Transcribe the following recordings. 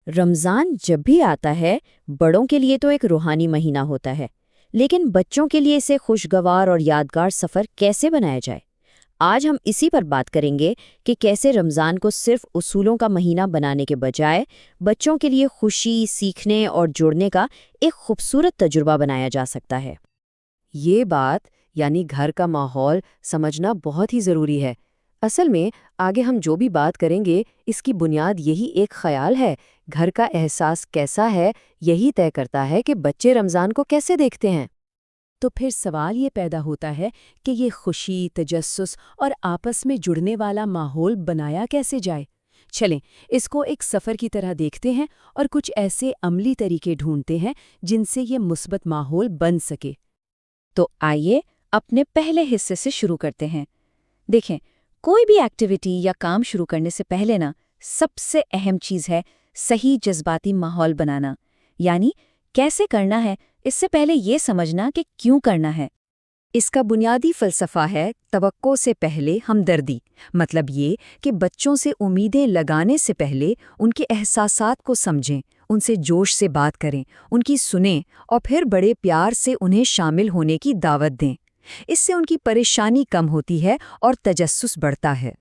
رمضان جب بھی آتا ہے بڑوں کے لیے تو ایک روحانی مہینہ ہوتا ہے، لیکن بچوں کے لیے اسے خوشگوار اور یادگار سفر کیسے بنایا جائے؟ آج ہم اسی پر بات کریں گے کہ کیسے رمضان کو صرف اصولوں کا مہینہ بنانے کے بجائے بچوں کے لیے خوشی، سیکھنے اور جڑنے کا ایک خوبصورت تجربہ بنایا جا سکتا ہے۔ یہ بات یعنی گھر کا ماحول سمجھنا بہت ہی ضروری ہے۔ اصل میں آگے ہم جو بھی بات کریں گے اس کی بنیاد یہی ایک خیال ہے، گھر کا احساس کیسا ہے یہی طے کرتا ہے کہ بچے رمضان کو کیسے دیکھتے ہیں۔ تو پھر سوال یہ پیدا ہوتا ہے کہ یہ خوشی، تجسس اور آپس میں جڑنے والا ماحول بنایا کیسے جائے؟ چلیں اس کو ایک سفر کی طرح دیکھتے ہیں اور کچھ ایسے عملی طریقے ڈھونڈتے ہیں جن سے یہ مثبت ماحول بن سکے۔ تو آئیے اپنے پہلے حصے سے شروع کرتے ہیں۔ دیکھیں، کوئی بھی ایکٹیویٹی یا کام شروع کرنے سے پہلے سب سے اہم چیز ہے صحیح جذباتی ماحول بنانا، یعنی کیسے کرنا ہے اس سے پہلے یہ سمجھنا کہ کیوں کرنا ہے۔ اس کا بنیادی فلسفہ ہے توقع سے پہلے ہمدردی، مطلب یہ کہ بچوں سے امیدیں لگانے سے پہلے ان کے احساسات کو سمجھیں، ان سے جوش سے بات کریں، ان کی سنیں اور پھر بڑے پیار سے انہیں شامل ہونے کی دعوت دیں۔ اس سے ان کی پریشانی کم ہوتی ہے اور تجسس بڑھتا ہے۔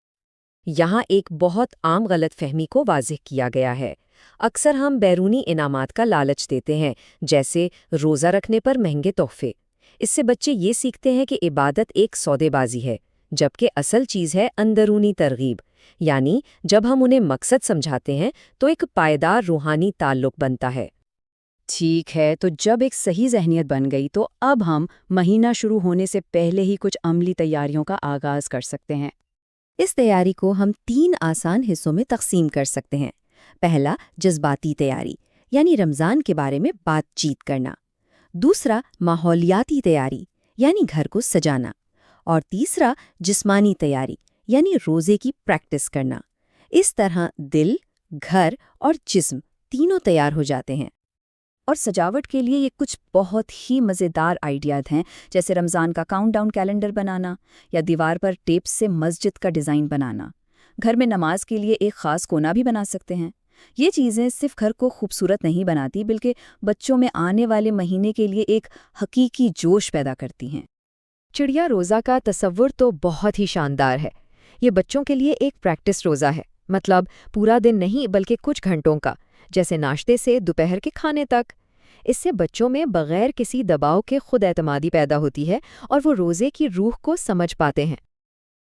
یہاں ایک بہت عام غلط فہمی کو واضح کیا گیا ہے۔ اکثر ہم بیرونی انعامات کا لالچ دیتے ہیں، جیسے روزہ رکھنے پر مہنگے تحفے۔ اس سے بچے یہ سیکھتے ہیں کہ عبادت ایک سودے بازی ہے، جبکہ اصل چیز ہے اندرونی ترغیب، یعنی جب ہم انہیں مقصد سمجھاتے ہیں تو ایک پائیدار روحانی تعلق بنتا ہے۔ ٹھیک ہے، تو جب ایک صحیح ذہنیت بن گئی تو اب ہم مہینہ شروع ہونے سے پہلے ہی کچھ عملی تیاریوں کا آغاز کر سکتے ہیں۔ اس تیاری کو ہم 3 آسان حصوں میں تقسیم کر سکتے ہیں۔ پہلا، جذباتی تیاری، یعنی رمضان کے بارے میں بات چیت کرنا۔ دوسرا، ماحولیاتی تیاری، یعنی گھر کو سجانا۔ اور تیسرا، جسمانی تیاری، یعنی روزے کی پریکٹس کرنا۔ اس طرح دل، گھر اور جسم تینوں تیار ہو جاتے ہیں۔ اور سجاوٹ کے لیے یہ کچھ بہت ہی مزیدار آئیڈیاز ہیں، جیسے رمضان کا کاؤنٹ ڈاؤن کیلنڈر بنانا یا دیوار پر ٹیپ سے مسجد کا ڈیزائن بنانا۔ گھر میں نماز کے لیے ایک خاص کونا بھی بنا سکتے ہیں۔ یہ چیزیں صرف گھر کو خوبصورت نہیں بناتی بلکہ بچوں میں آنے والے مہینے کے لیے ایک حقیقی جوش پیدا کرتی ہیں۔ چڑیا روزہ کا تصور تو بہت ہی شاندار ہے۔ یہ بچوں کے لیے ایک پریکٹس روزہ ہے، مطلب پورا دن نہیں بلکہ کچھ گھنٹوں کا، جیسے ناشتے سے دوپہر کے کھانے تک۔ اس سے بچوں میں بغیر کسی دباؤ کے خود اعتمادی پیدا ہوتی ہے اور وہ روزے کی روح کو سمجھ پاتے ہیں۔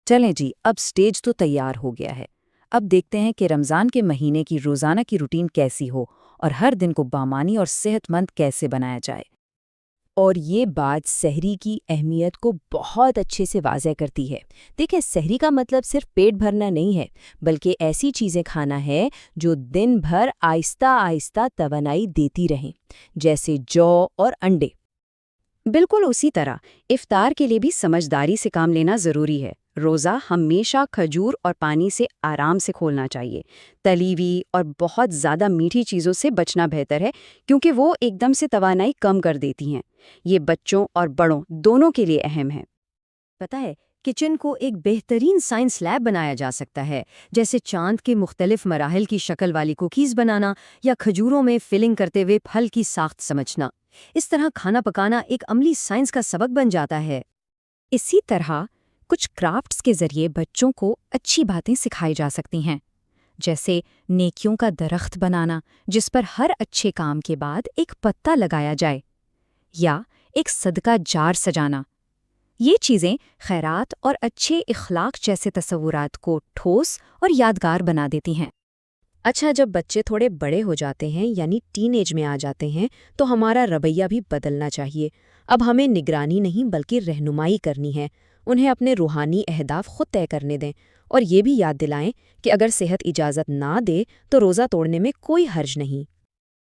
چلیں جی، اب سٹیج تو تیار ہو گیا ہے۔ اب دیکھتے ہیں کہ رمضان کے مہینے کی روزانہ کی روٹین کیسی ہو اور ہر دن کو بامانی اور صحت مند کیسے بنایا جائے۔ اور یہ بات سحری کی اہمیت کو بہت اچھے سے واضح کرتی ہے۔ دیکھیں، سحری کا مطلب صرف پیٹ بھرنا نہیں ہے، بلکہ ایسی چیزیں کھانا ہے جو دن بھر آہستہ آہستہ توانائی دیتی رہیں، جیسے جو اور انڈے۔ بالکل اسی طرح افطار کے لیے بھی سمجھداری سے کام لینا ضروری ہے۔ روزہ ہمیشہ کھجور اور پانی سے آرام سے کھولنا چاہیے۔ تلی ہوئی اور بہت زیادہ میٹھی چیزوں سے بچنا بہتر ہے، کیونکہ وہ ایک دم سے توانائی کم کر دیتی ہیں۔ یہ بچوں اور بڑوں دونوں کے لیے اہم ہے۔ پتہ ہے، کچن کو ایک بہترین سائنس لیب بنایا جا سکتا ہے، جیسے چاند کے مختلف مراحل کی شکل والی کوکیز بنانا یا کھجوروں میں فلنگ کرتے ہوئے پھل کی ساخت سمجھنا۔ اس طرح کھانا پکانا ایک عملی سائنس کا سبق بن جاتا ہے۔ اسی طرح کچھ کرافٹس کے ذریعے بچوں کو اچھی باتیں سکھائی جا سکتی ہیں، جیسے نیکیوں کا درخت بنانا جس پر ہر اچھے کام کے بعد ایک پتا لگایا جائے، یا ایک صدقہ جار سجانا۔ یہ چیزیں خیرات اور اچھے اخلاق جیسے تصورات کو ٹھوس اور یادگار بنا دیتی ہیں۔ اچھا، جب بچے تھوڑے بڑے ہو جاتے ہیں یعنی ٹین ایج میں آ جاتے ہیں تو ہمارا رویہ بھی بدلنا چاہیے۔ اب ہمیں نگرانی نہیں بلکہ رہنمائی کرنی ہے۔ انہیں اپنے روحانی اہداف خود طے کرنے دیں اور یہ بھی یاد دلائیں کہ اگر صحت اجازت نہ دے تو روزہ توڑنے میں کوئی حرج نہیں۔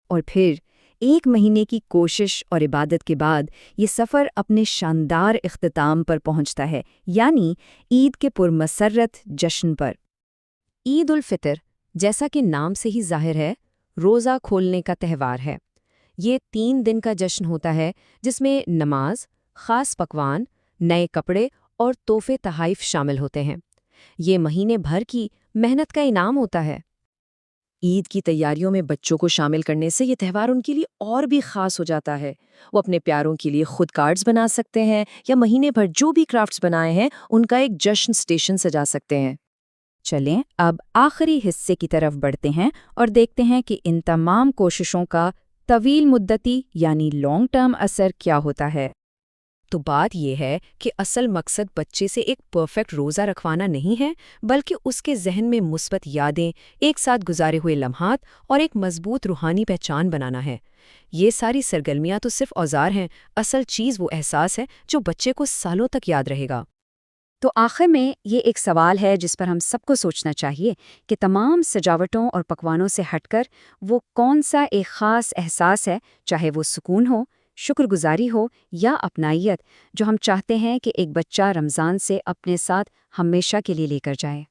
اور پھر 1 مہینے کی کوشش اور عبادت کے بعد یہ سفر اپنے شاندار اختتام پر پہنچتا ہے، یعنی عید کے پرمسرت جشن پر۔ عید الفطر، جیسا کہ نام سے ہی ظاہر ہے، روزہ کھولنے کا تہوار ہے۔ یہ 3 دن کا جشن ہوتا ہے جس میں نماز، خاص پکوان، نئے کپڑے اور تحفے تحائف شامل ہوتے ہیں۔ یہ مہینے بھر کی محنت کا انعام ہوتا ہے۔ عید کی تیاریوں میں بچوں کو شامل کرنے سے یہ تہوار ان کے لیے اور بھی خاص ہو جاتا ہے۔ وہ اپنے پیاروں کے لیے خود کارڈز بنا سکتے ہیں یا مہینے بھر جو بھی کرافٹس بنائے ہیں ان کا ایک جشن اسٹیشن سجا سکتے ہیں۔ چلیں اب آخری حصے کی طرف بڑھتے ہیں اور دیکھتے ہیں کہ ان تمام کوششوں کا طویل مدتی یعنی لانگ ٹرم اثر کیا ہوتا ہے۔ تو بات یہ ہے کہ اصل مقصد بچے سے ایک پرفیکٹ روزہ رکھوانا نہیں ہے، بلکہ اس کے ذہن میں مثبت یادیں، ایک ساتھ گزارے ہوئے لمحات اور ایک مضبوط روحانی پہچان بنانا ہے۔ یہ ساری سرگرمیاں تو صرف اوزار ہیں، اصل چیز وہ احساس ہے جو بچے کو سالوں تک یاد رہے گا۔ تو آخر میں یہ ایک سوال ہے جس پر ہم سب کو سوچنا چاہیے کہ تمام سجاوٹوں اور پکوانوں سے ہٹ کر وہ کون سا ایک خاص احساس ہے، چاہے وہ سکون ہو، شکر گزاری ہو یا اپنائیت، جو ہم چاہتے ہیں کہ ایک بچہ رمضان سے اپنے ساتھ ہمیشہ کے لیے لے کر جائے۔